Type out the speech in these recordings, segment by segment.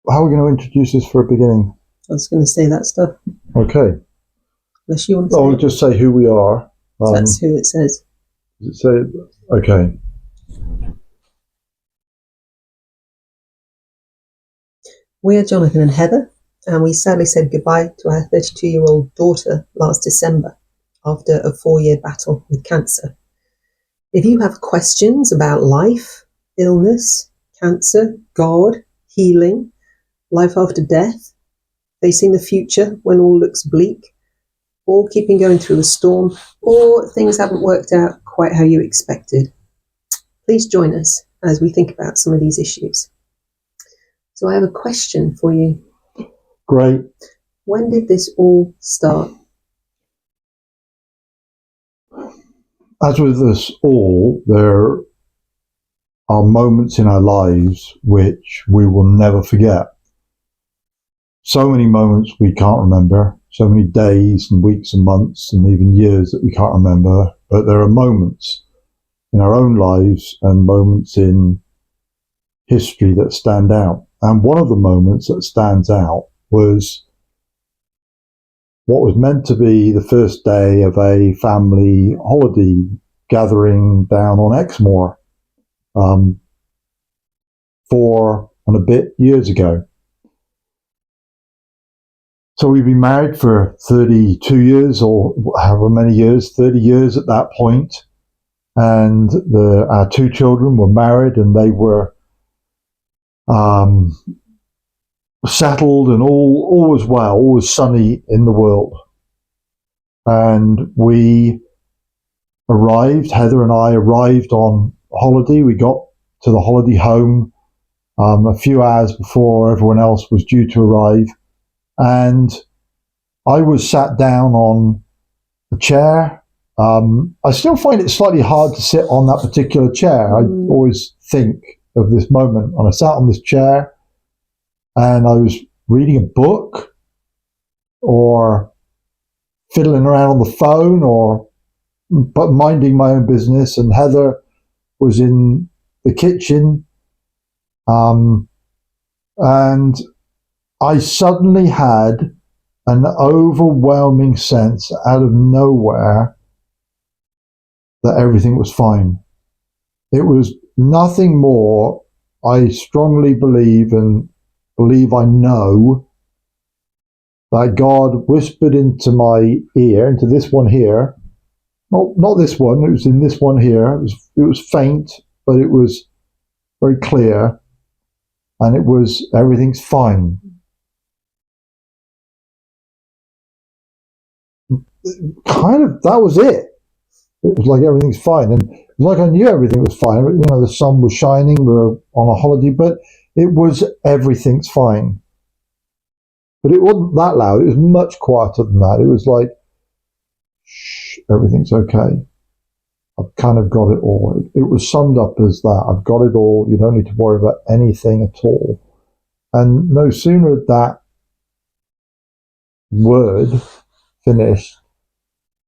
How are we going to introduce this for a beginning? I was going to say that stuff. Okay. Unless you want to say I'll it. just say who we are. That's who it says. Does it say? Okay. We are Jonathan and Heather, and we sadly said goodbye to our 32-year-old daughter last December after a 4-year battle with cancer. If you have questions about life, illness, cancer, God, healing, life after death, facing the future when all looks bleak, or keeping going through the storm, or things haven't worked out quite how you expected, please join us as we think about some of these issues. So I have a question for you. Great. When did this all start? As with us all, there are moments in our lives which we will never forget. So many moments we can't remember, so many days and weeks and months and even years that we can't remember, but there are moments in our own lives and moments in history that stand out. And one of the moments that stands out was what was meant to be the first day of a family holiday gathering down on Exmoor 4 and a bit years ago. So we've been married for 32 years or however many years, 30 years at that point. And our 2 children were married and they were settled and all was well, all was sunny in the world. And we arrived, Heather and I arrived on holiday. We got to the holiday home a few hours before everyone else was due to arrive. And I was sat down on a chair. I still find it slightly hard to sit on that particular chair. I always think of this moment. And I sat on this chair and I was reading a book or fiddling around on the phone or minding my own business. And Heather was in the kitchen. And I suddenly had an overwhelming sense out of nowhere that everything was fine. It was nothing more. I strongly believe I know that God whispered into my ear, into this one here. Not this one, it was in this one here. It was faint, but it was very clear. And it was, everything's fine. Kind of, that was it. It was like everything's fine. And it was like I knew everything was fine. You know, the sun was shining, we were on a holiday, but it was everything's fine. But it wasn't that loud. It was much quieter than that. It was like, shh, everything's okay. I've kind of got it all. It was summed up as that. I've got it all. You don't need to worry about anything at all. And no sooner had that word finished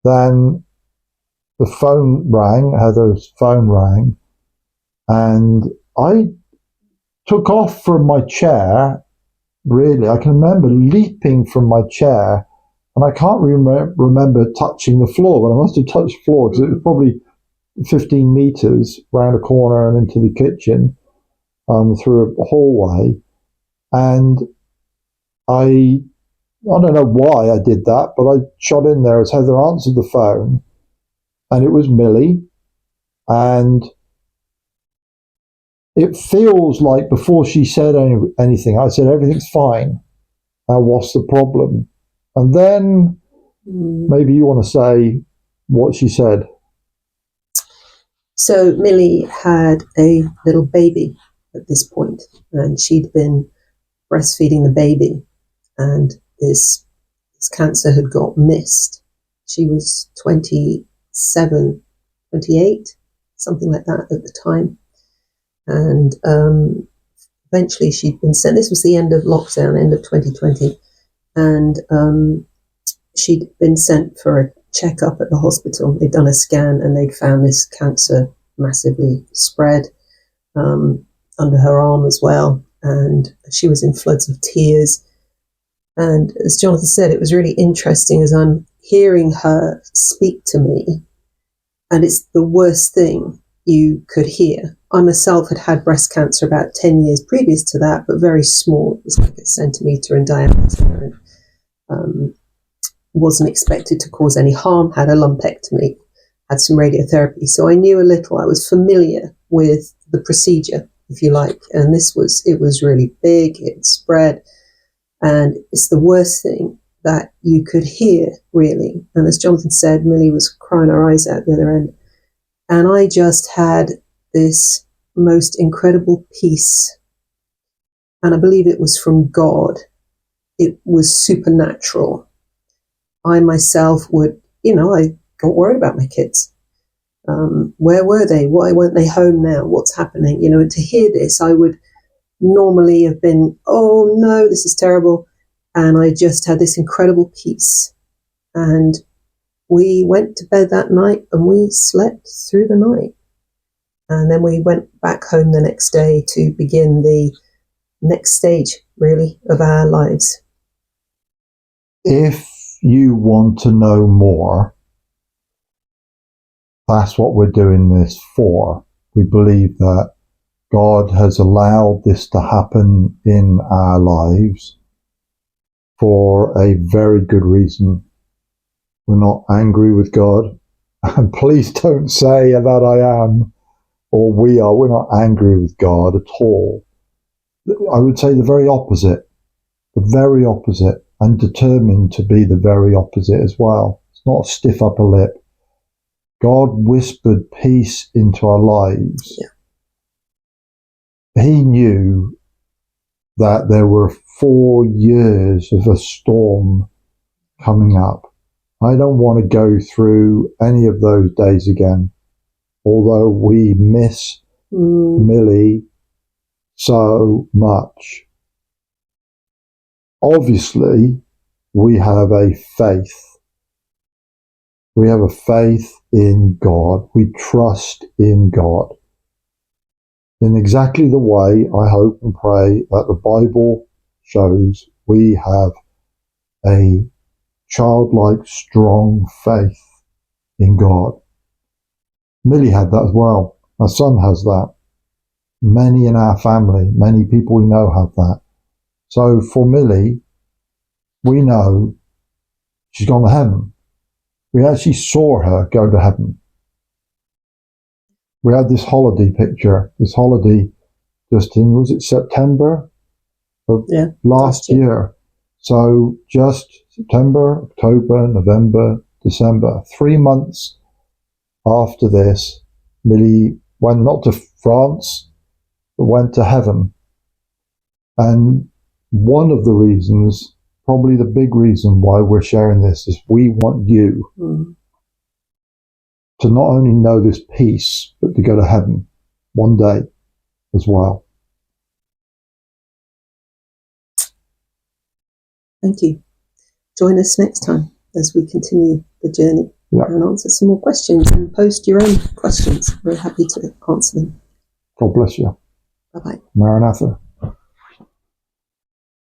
than the phone rang, Heather's phone rang, and I took off from my chair. Really, I can remember leaping from my chair, and I can't remember touching the floor, but I must have touched the floor because it was probably 15 meters round a corner and into the kitchen through a hallway. And I don't know why I did that, but I shot in there as Heather answered the phone, and it was Millie. And it feels like before she said anything, I said, everything's fine. Now, what's the problem? And then maybe you want to say what she said. So Millie had a little baby at this point, and she'd been breastfeeding the baby, and this cancer had got missed. She was 27, 28, something like that at the time. And eventually she'd been sent, this was the end of lockdown, end of 2020, and she'd been sent for a checkup at the hospital. They'd done a scan and they'd found this cancer massively spread under her arm as well. and she was in floods of tears. And as Jonathan said, it was really interesting as I'm hearing her speak to me, and it's the worst thing you could hear. I myself had had breast cancer about 10 years previous to that, but very small. It was like a centimetre in diameter, and wasn't expected to cause any harm, had a lumpectomy, had some radiotherapy. So I knew a little. I was familiar with the procedure, if you like. And it was really big, it spread. And it's the worst thing that you could hear, really. And as Jonathan said, Millie was crying her eyes out the other end. And I just had this most incredible peace. And I believe it was from God. It was supernatural. I myself would, I got worried about my kids. Where were they? Why weren't they home now? What's happening? And to hear this, I would normally have been, oh no, this is terrible. And I just had this incredible peace. And we went to bed that night and we slept through the night. And then we went back home the next day to begin the next stage, really, of our lives. If you want to know more, that's what we're doing this for. We believe that God has allowed this to happen in our lives for a very good reason. We're not angry with God. And please don't say that I am or we are. We're not angry with God at all. I would say the very opposite. The very opposite. And determined to be the very opposite as well. It's not a stiff upper lip. God whispered peace into our lives. Yeah. He knew that there were 4 years of a storm coming up. I don't want to go through any of those days again, although we miss Millie so much. Obviously, we have a faith. We have a faith in God. We trust in God. In exactly the way I hope and pray that the Bible shows, we have a childlike, strong faith in God. Millie had that as well. Our son has that. Many in our family, many people we know have that. So for Millie, we know she's gone to heaven. We actually saw her go to heaven. We had this holiday picture, just in, was it September of last year? So just September, October, November, December, 3 months after this, Millie went not to France, but went to heaven. And one of the reasons, probably the big reason why we're sharing this, is we want you to not only know this peace, but to go to heaven one day as well. Thank you. Join us next time as we continue the journey and answer some more questions, and post your own questions. We're happy to answer them. God bless you. Bye-bye. Maranatha.